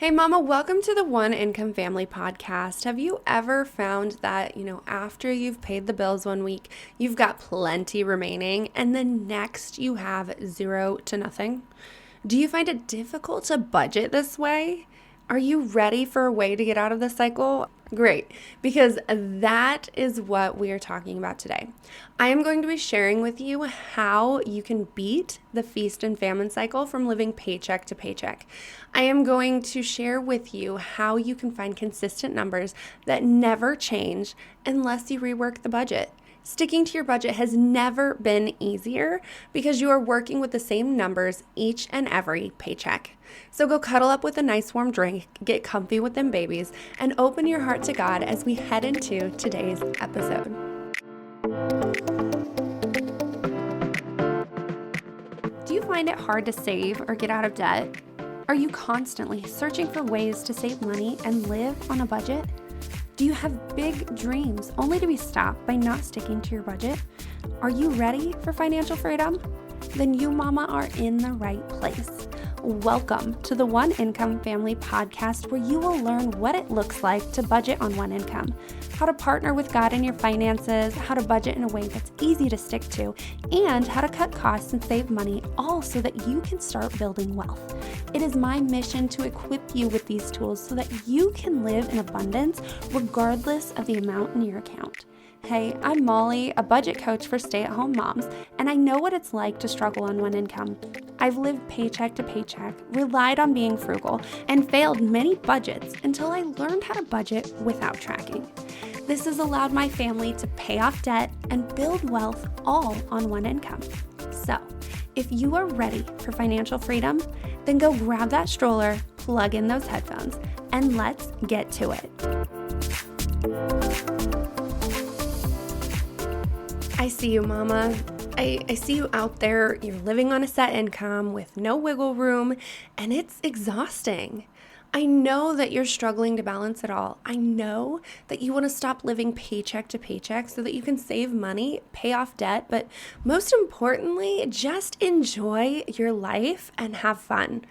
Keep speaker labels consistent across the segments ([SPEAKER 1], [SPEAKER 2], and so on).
[SPEAKER 1] Hey mama, welcome to the One Income Family podcast. Have you ever found that, after you've paid the bills one week, you've got plenty remaining and then next you have zero to nothing? Do you find it difficult to budget this way? Are you ready for a way to get out of this cycle? Great, because that is what we are talking about today. I am going to be sharing with you how you can beat the feast and famine cycle from living paycheck to paycheck. I am going to share with you how you can find consistent numbers that never change unless you rework the budget. Sticking to your budget has never been easier because you are working with the same numbers each and every paycheck. So go cuddle up with a nice warm drink, get comfy with them babies, and open your heart to God as we head into today's episode. Do you find it hard to save or get out of debt? Are you constantly searching for ways to save money and live on a budget? Do you have big dreams only to be stopped by not sticking to your budget? Are you ready for financial freedom? Then you, mama, are in the right place. Welcome to the One Income Family podcast, where you will learn what it looks like to budget on one income, how to partner with God in your finances, how to budget in a way that's easy to stick to, and how to cut costs and save money, all so that you can start building wealth. It is my mission to equip you with these tools so that you can live in abundance regardless of the amount in your account. Hey, I'm Molly, a budget coach for stay-at-home moms, and I know what it's like to struggle on one income. I've lived paycheck to paycheck, relied on being frugal, and failed many budgets until I learned how to budget without tracking. This has allowed my family to pay off debt and build wealth all on one income. So, if you are ready for financial freedom, then go grab that stroller, plug in those headphones, and let's get to it. I see you, mama. I see you out there. You're living on a set income with no wiggle room, and it's exhausting. I know that you're struggling to balance it all. I know that you want to stop living paycheck to paycheck so that you can save money, pay off debt, but most importantly, just enjoy your life and have fun.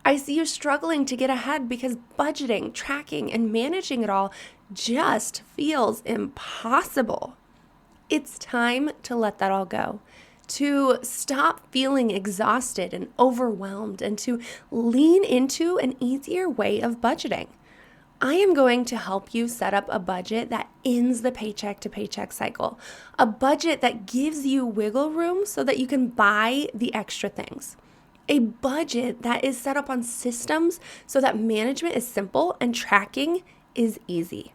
[SPEAKER 1] I see you struggling to get ahead because budgeting, tracking, and managing it all just feels impossible. It's time to let that all go, to stop feeling exhausted and overwhelmed, and to lean into an easier way of budgeting. I am going to help you set up a budget that ends the paycheck to paycheck cycle, a budget that gives you wiggle room so that you can buy the extra things, a budget that is set up on systems so that management is simple and tracking is easy.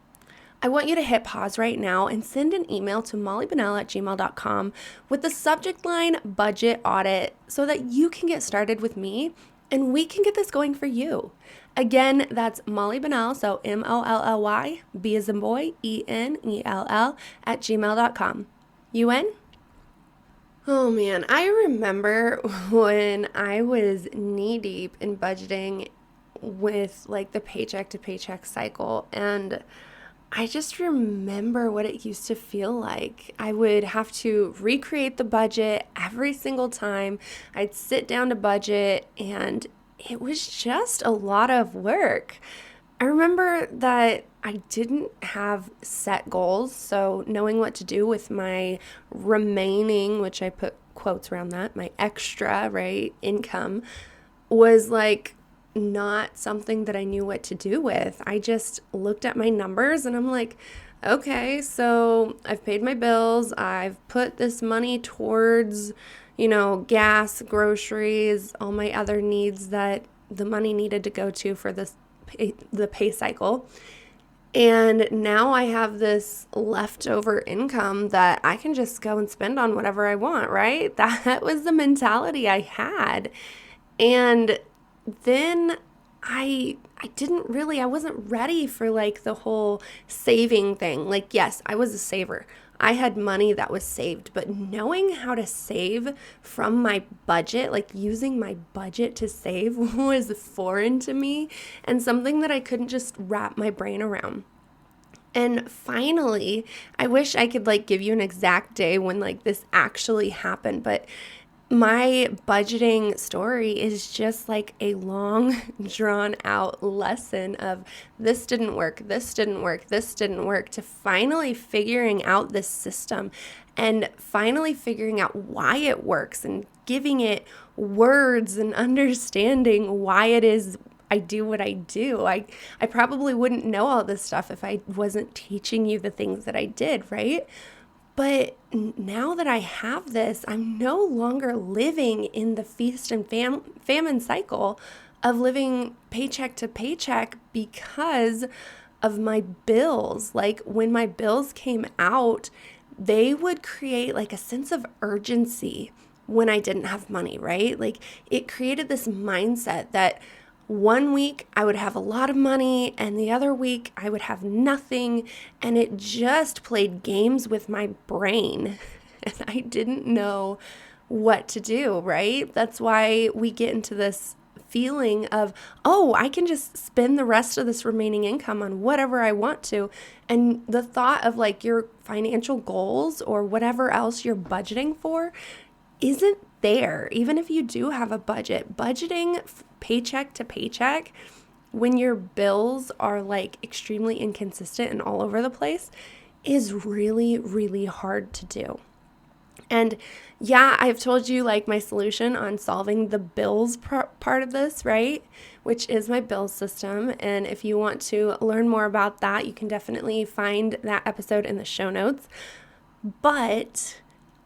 [SPEAKER 1] I want you to hit pause right now and send an email to mollybennell@gmail.com with the subject line budget audit so that you can get started with me and we can get this going for you. Again, that's Molly Bennell, so MOLLY, B as in boy, ENELL @gmail.com. You in? Oh man, I remember when I was knee deep in budgeting with like the paycheck to paycheck cycle, and I just remember what it used to feel like. I would have to recreate the budget every single time I'd sit down to budget, and it was just a lot of work. I remember that I didn't have set goals, so knowing what to do with my remaining, which I put quotes around that, my extra, right, income was like not something that I knew what to do with. I just looked at my numbers and I'm like, okay, so I've paid my bills. I've put this money towards, gas, groceries, all my other needs that the money needed to go to for the pay cycle. And now I have this leftover income that I can just go and spend on whatever I want, right? That was the mentality I had. And then I wasn't ready for like the whole saving thing. Like, yes, I was a saver. I had money that was saved, but knowing how to save from my budget, like using my budget to save was foreign to me and something that I couldn't just wrap my brain around. And finally, I wish I could like give you an exact day when like this actually happened, but my budgeting story is just like a long, drawn out lesson of this didn't work, this didn't work, this didn't work, to finally figuring out this system and finally figuring out why it works and giving it words and understanding why it is I do what I do. I probably wouldn't know all this stuff if I wasn't teaching you the things that I did, right? But now that I have this, I'm no longer living in the feast and famine cycle of living paycheck to paycheck because of my bills. Like when my bills came out, they would create like a sense of urgency when I didn't have money, right? Like it created this mindset that one week I would have a lot of money and the other week I would have nothing, and it just played games with my brain and I didn't know what to do, right? That's why we get into this feeling of, oh, I can just spend the rest of this remaining income on whatever I want to. And the thought of like your financial goals or whatever else you're budgeting for isn't there. Even if you do have a budget, budgeting paycheck to paycheck when your bills are like extremely inconsistent and all over the place is really, really hard to do. And yeah, I've told you like my solution on solving the bills part of this, right? Which is my bill system. And if you want to learn more about that, you can definitely find that episode in the show notes. But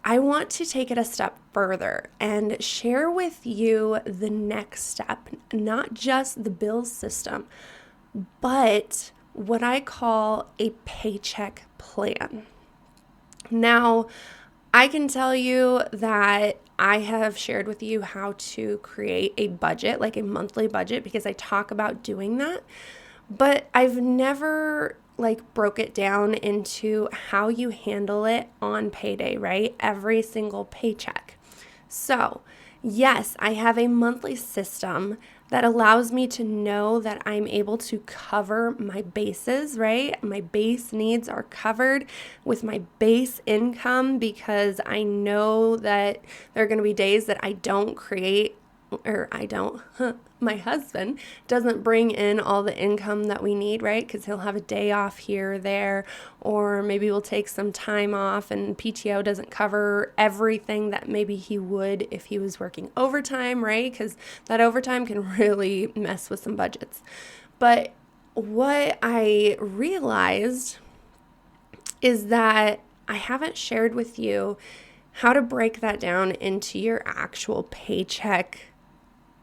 [SPEAKER 1] I want to take it a step further and share with you the next step, not just the bill system, but what I call a paycheck plan. Now, I can tell you that I have shared with you how to create a budget, like a monthly budget, because I talk about doing that, but I've never broke it down into how you handle it on payday, right? Every single paycheck. So, yes, I have a monthly system that allows me to know that I'm able to cover my bases, right? My base needs are covered with my base income because I know that there are going to be days that I don't create my husband doesn't bring in all the income that we need, right? Because he'll have a day off here or there, or maybe we'll take some time off and PTO doesn't cover everything that maybe he would if he was working overtime, right? Because that overtime can really mess with some budgets. But what I realized is that I haven't shared with you how to break that down into your actual paycheck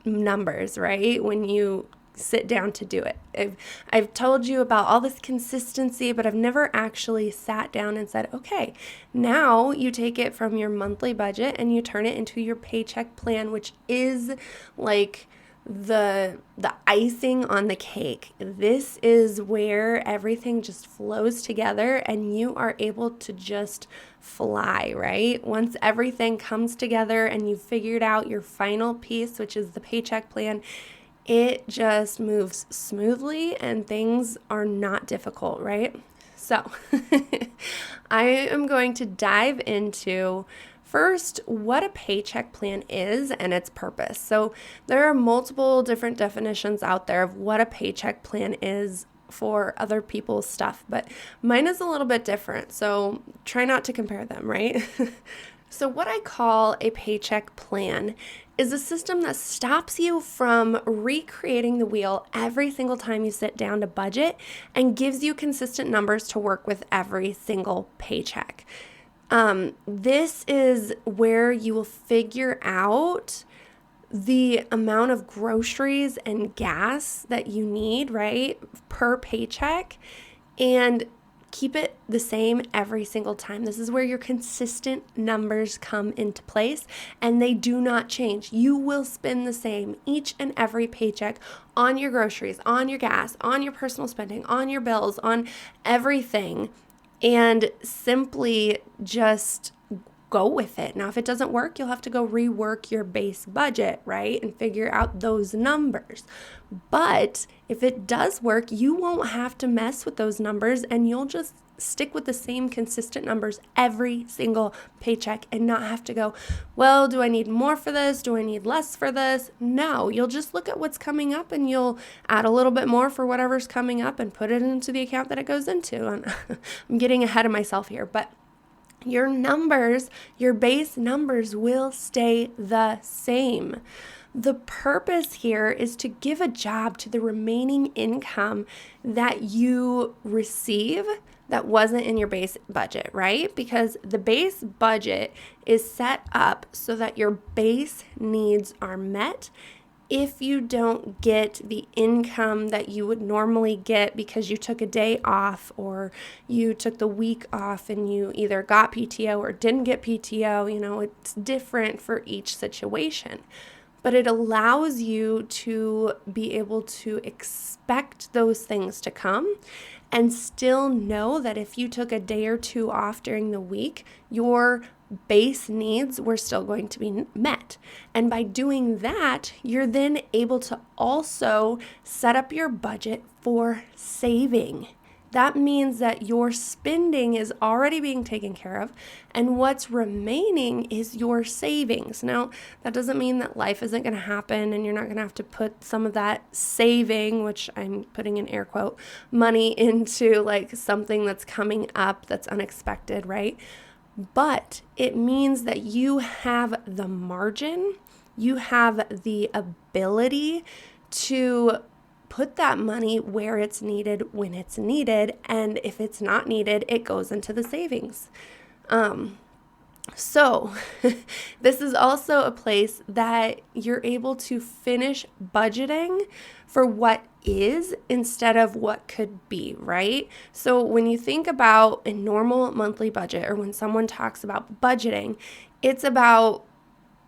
[SPEAKER 1] numbers, right? When you sit down to do it. I've told you about all this consistency, but I've never actually sat down and said, okay, now you take it from your monthly budget and you turn it into your paycheck plan, which is like the icing on the cake. This is where everything just flows together and you are able to just fly, right? Once everything comes together and you've figured out your final piece, which is the paycheck plan, it just moves smoothly and things are not difficult, right? So I am going to dive into first, what a paycheck plan is and its purpose. So there are multiple different definitions out there of what a paycheck plan is for other people's stuff, but mine is a little bit different. So try not to compare them, right? So what I call a paycheck plan is a system that stops you from recreating the wheel every single time you sit down to budget and gives you consistent numbers to work with every single paycheck. This is where you will figure out the amount of groceries and gas that you need, right, per paycheck, and keep it the same every single time. This is where your consistent numbers come into place, and they do not change. You will spend the same each and every paycheck on your groceries, on your gas, on your personal spending, on your bills, on everything. And simply just go with it. Now, if it doesn't work, you'll have to go rework your base budget, right? And figure out those numbers. But if it does work, you won't have to mess with those numbers and you'll just stick with the same consistent numbers every single paycheck and not have to go, well, do I need more for this? Do I need less for this? No, you'll just look at what's coming up and you'll add a little bit more for whatever's coming up and put it into the account that it goes into. And I'm getting ahead of myself here, but your numbers, your base numbers will stay the same. The purpose here is to give a job to the remaining income that you receive that wasn't in your base budget, right? Because the base budget is set up so that your base needs are met. If you don't get the income that you would normally get because you took a day off or you took the week off and you either got PTO or didn't get PTO, it's different for each situation. But it allows you to be able to expect those things to come and still know that if you took a day or two off during the week, your base needs were still going to be met. And by doing that, you're then able to also set up your budget for saving. That means that your spending is already being taken care of, and what's remaining is your savings. Now, that doesn't mean that life isn't going to happen and you're not going to have to put some of that saving, which I'm putting in air quote, money into like something that's coming up that's unexpected, right? But it means that you have the margin, you have the ability to put that money where it's needed when it's needed, and if it's not needed, it goes into the savings. So this is also a place that you're able to finish budgeting for what is instead of what could be, right? So when you think about a normal monthly budget, or when someone talks about budgeting, it's about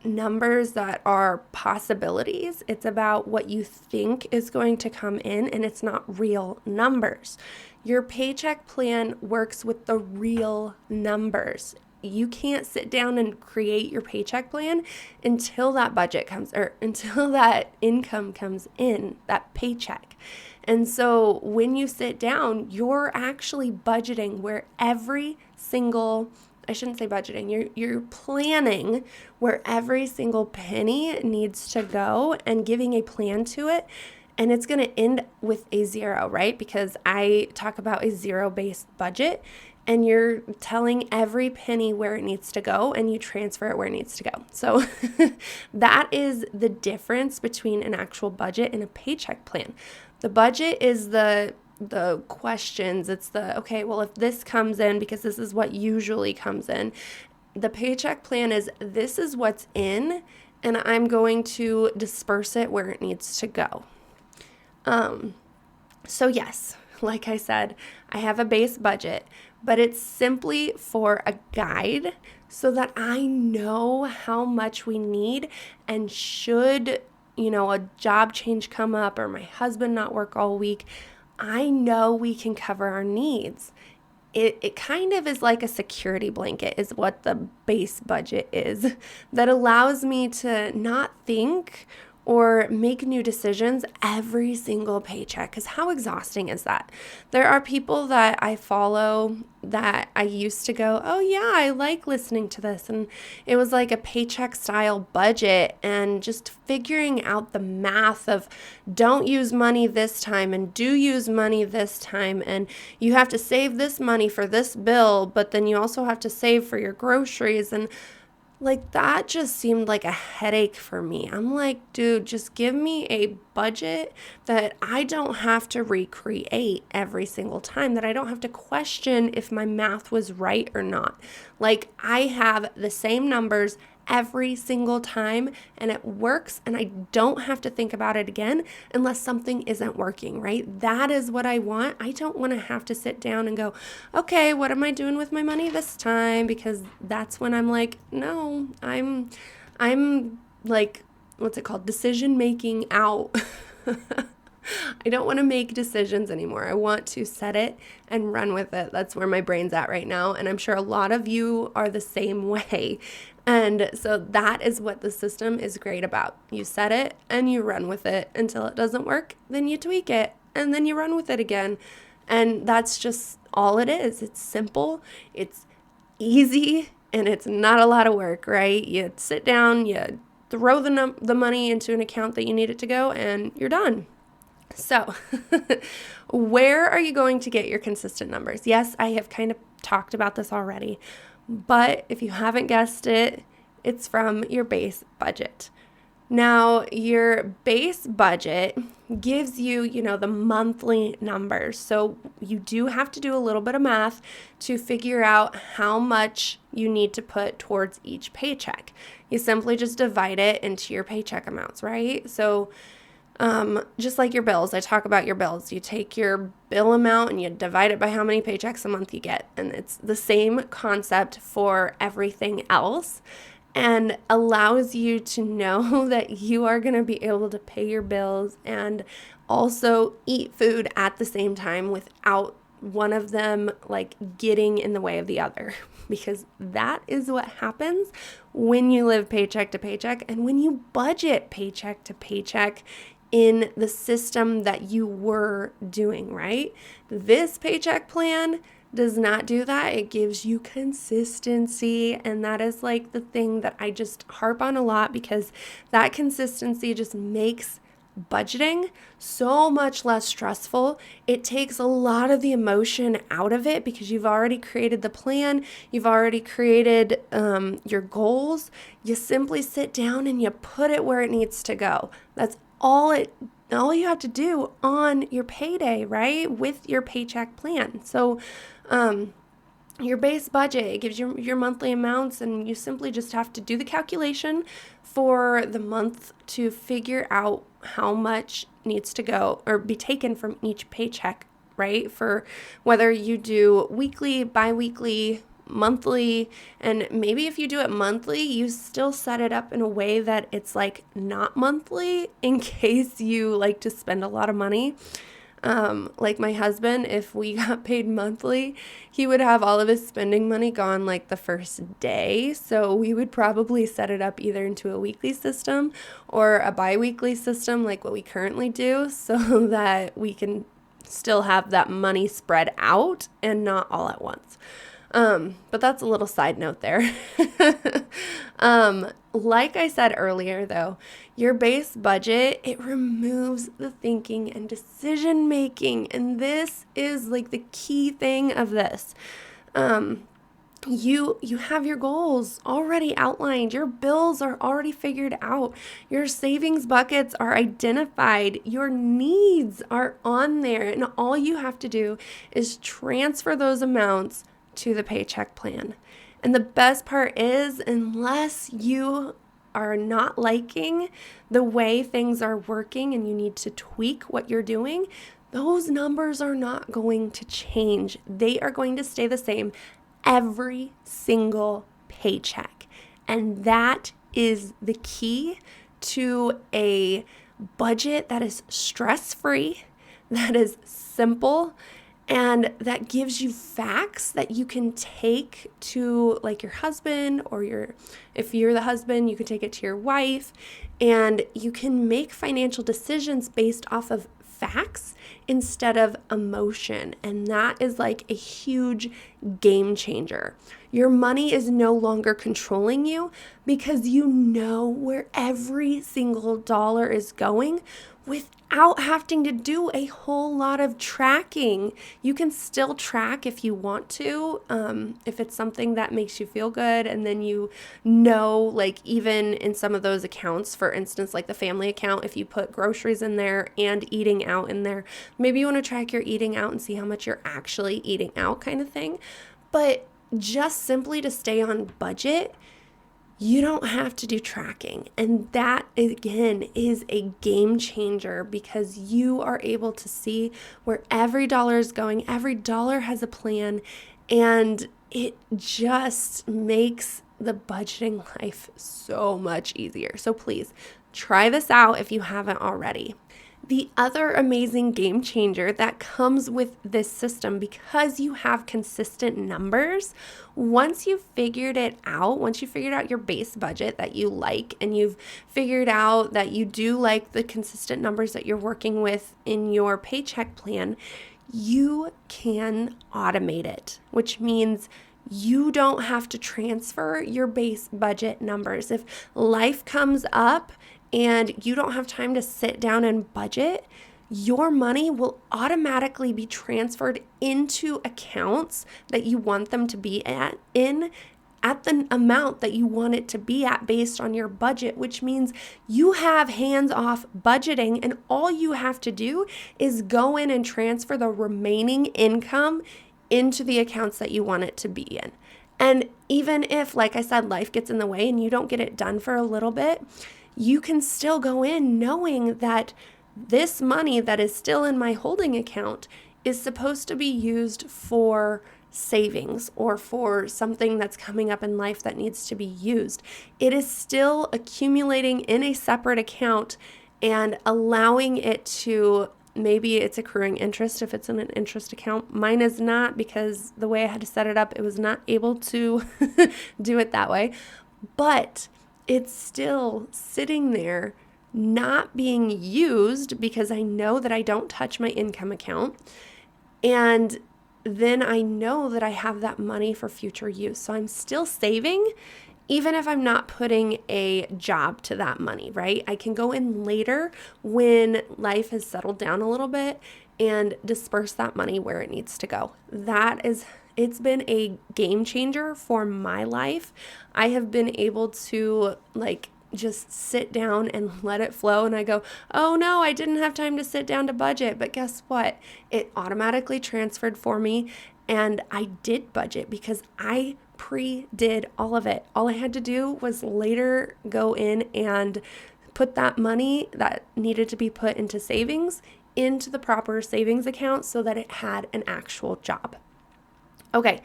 [SPEAKER 1] numbers that are possibilities. It's about what you think is going to come in, and it's not real numbers. Your paycheck plan works with the real numbers. You can't sit down and create your paycheck plan until that budget comes, or until that income comes in, that paycheck. And so when you sit down, you're actually budgeting where every single I shouldn't say budgeting, you're planning where every single penny needs to go and giving a plan to it. And it's going to end with a zero, right? Because I talk about a zero-based budget, and you're telling every penny where it needs to go and you transfer it where it needs to go. So that is the difference between an actual budget and a paycheck plan. The budget is the questions. It's okay, well, if this comes in, because this is what usually comes in. The paycheck plan is, this is what's in, and I'm going to disperse it where it needs to go. So yes, like I said, I have a base budget, but it's simply for a guide so that I know how much we need, and should, a job change come up or my husband not work all week, I know we can cover our needs. It kind of is like a security blanket is what the base budget is, that allows me to not think or make new decisions every single paycheck. Because how exhausting is that? There are people that I follow that I used to go, oh yeah, I like listening to this. And it was like a paycheck style budget, and just figuring out the math of don't use money this time and do use money this time. And you have to save this money for this bill, but then you also have to save for your groceries. And like, that just seemed like a headache for me. I'm like, dude, just give me a budget that I don't have to recreate every single time, that I don't have to question if my math was right or not. Like, I have the same numbers every single time, and it works, and I don't have to think about it again unless something isn't working, right? That is what I want. I don't want to have to sit down and go, okay, what am I doing with my money this time? Because that's when I'm like, no, I'm like, what's it called? Decision making out. I don't want to make decisions anymore. I want to set it and run with it. That's where my brain's at right now. And I'm sure a lot of you are the same way. And so that is what the system is great about. You set it and you run with it until it doesn't work. Then you tweak it and then you run with it again. And that's just all it is. It's simple, it's easy, and it's not a lot of work, right? You sit down, you throw the money into an account that you need it to go, and you're done. So, where are you going to get your consistent numbers? Yes, I have kind of talked about this already, but if you haven't guessed it, it's from your base budget. Now, your base budget gives you, the monthly numbers. So you do have to do a little bit of math to figure out how much you need to put towards each paycheck. You simply just divide it into your paycheck amounts, right? So just like your bills, I talk about your bills. You take your bill amount and you divide it by how many paychecks a month you get. And it's the same concept for everything else, and allows you to know that you are going to be able to pay your bills and also eat food at the same time without one of them like getting in the way of the other, because that is what happens when you live paycheck to paycheck and when you budget paycheck to paycheck in the system that you were doing, right? This paycheck plan does not do that. It gives you consistency, and that is like the thing that I just harp on a lot, because that consistency just makes budgeting so much less stressful. It takes a lot of the emotion out of it because you've already created the plan, you've already created your goals. You simply sit down and you put it where it needs to go. That's all you have to do on your payday, right? With your paycheck plan. So your base budget, it gives you your monthly amounts, and you simply just have to do the calculation for the month to figure out how much needs to go or be taken from each paycheck, right? For whether you do weekly, bi-weekly, monthly, and maybe if you do it monthly, you still set it up in a way that it's like not monthly in case you like to spend a lot of money. Like my husband, if we got paid monthly, he would have all of his spending money gone like the first day. So we would probably set it up either into a weekly system or a bi-weekly system like what we currently do, so that we can still have that money spread out and not all at once. But that's a little side note there. Like I said earlier, though, your base budget, it removes the thinking and decision making. And this is like the key thing of this. You have your goals already outlined. Your bills are already figured out. Your savings buckets are identified. Your needs are on there. And all you have to do is transfer those amounts to the paycheck plan. And the best part is, unless you are not liking the way things are working and you need to tweak what you're doing, those numbers are not going to change. They are going to stay the same every single paycheck. And that is the key to a budget that is stress-free, that is simple, and that gives you facts that you can take to like your husband, or if you're the husband, you can take it to your wife, and you can make financial decisions based off of facts instead of emotion. And that is like a huge game changer. Your money is no longer controlling you because you know where every single dollar is going without having to do a whole lot of tracking. You can still track if you want to, if it's something that makes you feel good. And then like even in some of those accounts, for instance, like the family account, if you put groceries in there and eating out in there, maybe you want to track your eating out and see how much you're actually eating out, kind of thing. But just simply to stay on budget, you don't have to do tracking. And that, again, is a game changer because you are able to see where every dollar is going. Every dollar has a plan, and it just makes the budgeting life so much easier. So please try this out if you haven't already. The other amazing game changer that comes with this system, because you have consistent numbers, once you've figured out your base budget that you like, and you've figured out that you do like the consistent numbers that you're working with in your paycheck plan, you can automate it, which means you don't have to transfer your base budget numbers. If life comes up and you don't have time to sit down and budget, your money will automatically be transferred into accounts that you want them to be at the amount that you want it to be at based on your budget, which means you have hands-off budgeting, and all you have to do is go in and transfer the remaining income into the accounts that you want it to be in. And even if, like I said, life gets in the way and you don't get it done for a little bit, you can still go in knowing that this money that is still in my holding account is supposed to be used for savings or for something that's coming up in life that needs to be used. It is still accumulating in a separate account and allowing it to, maybe it's accruing interest if it's in an interest account. Mine is not, because the way I had to set it up, it was not able to do it that way. But it's still sitting there not being used because I know that I don't touch my income account. And then I know that I have that money for future use. So I'm still saving, even if I'm not putting a job to that money, right? I can go in later when life has settled down a little bit and disperse that money where it needs to go. It's been a game changer for my life. I have been able to just sit down and let it flow. And I go, oh no, I didn't have time to sit down to budget. But guess what? It automatically transferred for me. And I did budget because I pre-did all of it. All I had to do was later go in and put that money that needed to be put into savings into the proper savings account so that it had an actual job. Okay.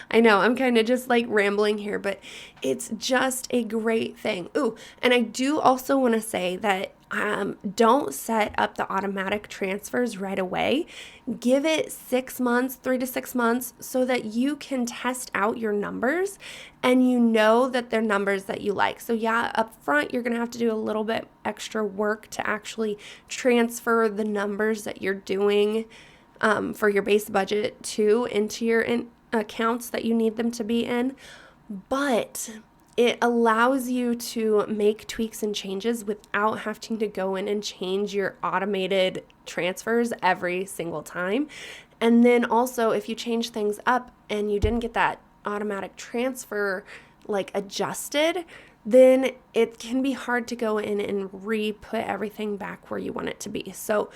[SPEAKER 1] I know I'm kind of just rambling here, but it's just a great thing. Ooh, and I do also want to say that don't set up the automatic transfers right away. Give it 6 months, 3 to 6 months, so that you can test out your numbers and you know that they're numbers that you like. So yeah, up front, you're going to have to do a little bit extra work to actually transfer the numbers that you're doing for your base budget into your accounts that you need them to be in, but it allows you to make tweaks and changes without having to go in and change your automated transfers every single time. And then also, if you change things up and you didn't get that automatic transfer adjusted, then it can be hard to go in and re-put everything back where you want it to be. So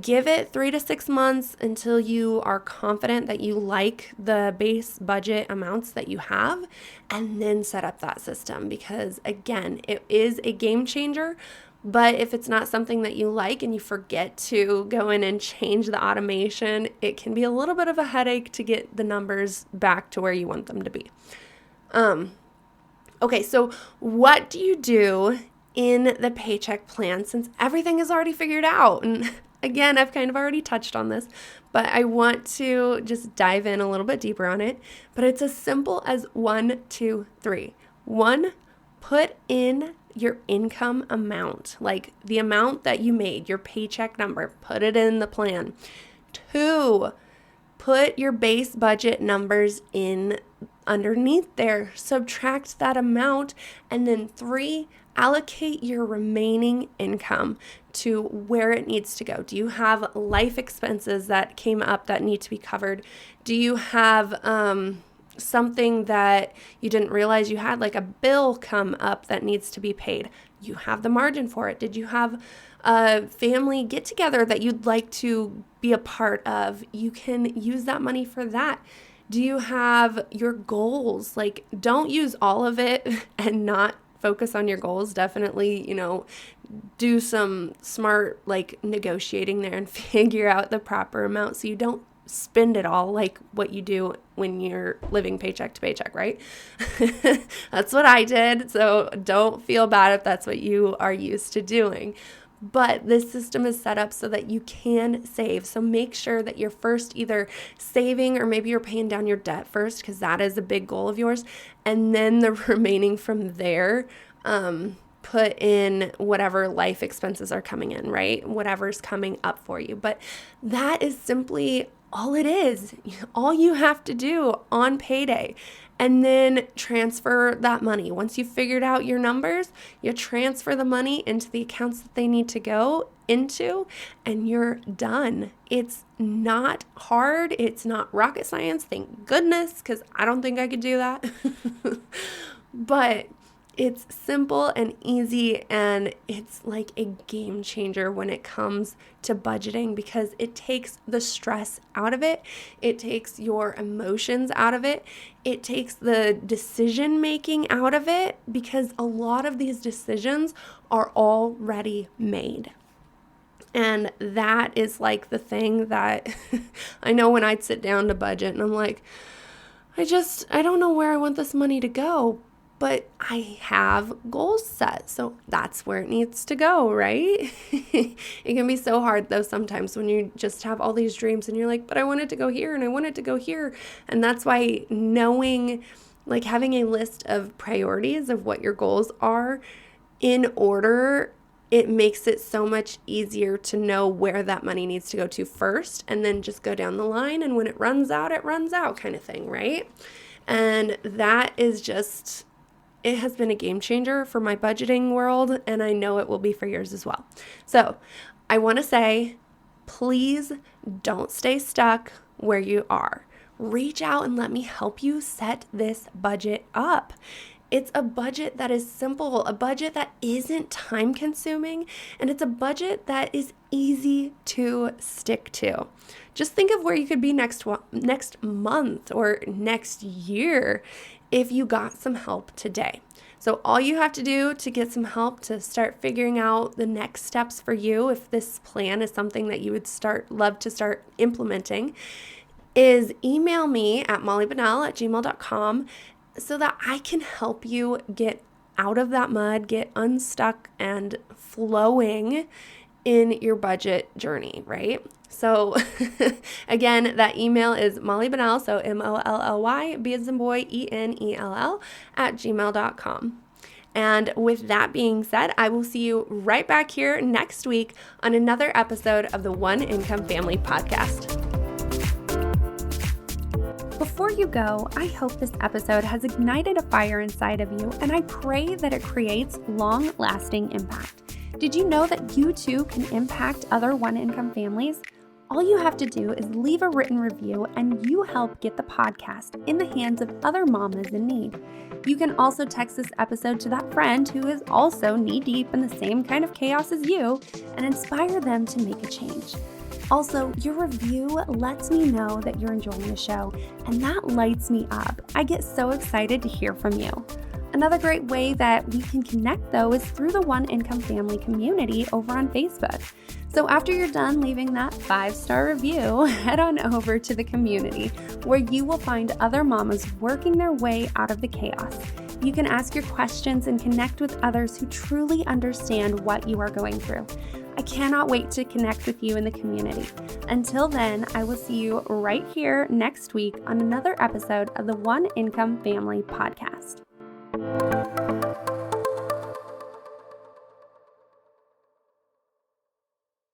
[SPEAKER 1] give it 3 to 6 months until you are confident that you like the base budget amounts that you have, and then set up that system, because again, it is a game changer. But if it's not something that you like and you forget to go in and change the automation, it can be a little bit of a headache to get the numbers back to where you want them to be. Okay, so what do you do in the paycheck plan since everything is already figured out? And again, I've kind of already touched on this, but I want to just dive in a little bit deeper on it. But it's as simple as 1, 2, 3. 1, put in your income amount, like the amount that you made, your paycheck number, put it in the plan. 2, put your base budget numbers in underneath there, subtract that amount. And then 3, allocate your remaining income to where it needs to go. Do you have life expenses that came up that need to be covered? Do you have something that you didn't realize you had, like a bill come up that needs to be paid? You have the margin for it. Did you have a family get together that you'd like to be a part of? You can use that money for that. Do you have your goals? Don't use all of it and not focus on your goals. Definitely, do some smart negotiating there and figure out the proper amount so you don't spend it all like what you do when you're living paycheck to paycheck, right? That's what I did. So don't feel bad if that's what you are used to doing. But this system is set up so that you can save. So make sure that you're first either saving, or maybe you're paying down your debt first, because that is a big goal of yours. And then the remaining from there, put in whatever life expenses are coming in, right? Whatever's coming up for you. But that is simply all it is. All you have to do on payday. And then transfer that money. Once you've figured out your numbers, you transfer the money into the accounts that they need to go into, and you're done. It's not hard. It's not rocket science, thank goodness, because I don't think I could do that. But it's simple and easy, and it's like a game changer when it comes to budgeting because it takes the stress out of it. It takes your emotions out of it. It takes the decision making out of it because a lot of these decisions are already made. And that is like the thing that I know when I'd sit down to budget and I'm like, I don't know where I want this money to go. But I have goals set, so that's where it needs to go, right? It can be so hard, though, sometimes when you just have all these dreams and you're like, but I want it to go here and I want it to go here. And that's why knowing, like having a list of priorities of what your goals are in order, it makes it so much easier to know where that money needs to go to first and then just go down the line. And when it runs out kind of thing, right? And that is just... it has been a game changer for my budgeting world, and I know it will be for yours as well. So I want to say, please don't stay stuck where you are. Reach out and let me help you set this budget up. It's a budget that is simple, a budget that isn't time consuming, and it's a budget that is easy to stick to. Just think of where you could be next month or next year if you got some help today. So all you have to do to get some help to start figuring out the next steps for you, if this plan is something that you would love to start implementing, is email me at mollybonnell@gmail.com so that I can help you get out of that mud, get unstuck and flowing in your budget journey, right? So again, that email is mollybonnell, so MOLLY, B as in boy, ENELL, @gmail.com. And with that being said, I will see you right back here next week on another episode of the One Income Family Podcast. Before you go, I hope this episode has ignited a fire inside of you, and I pray that it creates long-lasting impact. Did you know that you too can impact other one-income families? All you have to do is leave a written review and you help get the podcast in the hands of other mamas in need. You can also text this episode to that friend who is also knee-deep in the same kind of chaos as you and inspire them to make a change. Also, your review lets me know that you're enjoying the show, and that lights me up. I get so excited to hear from you. Another great way that we can connect, though, is through the One Income Family community over on Facebook. So after you're done leaving that 5-star review, head on over to the community where you will find other mamas working their way out of the chaos. You can ask your questions and connect with others who truly understand what you are going through. I cannot wait to connect with you in the community. Until then, I will see you right here next week on another episode of the One Income Family Podcast.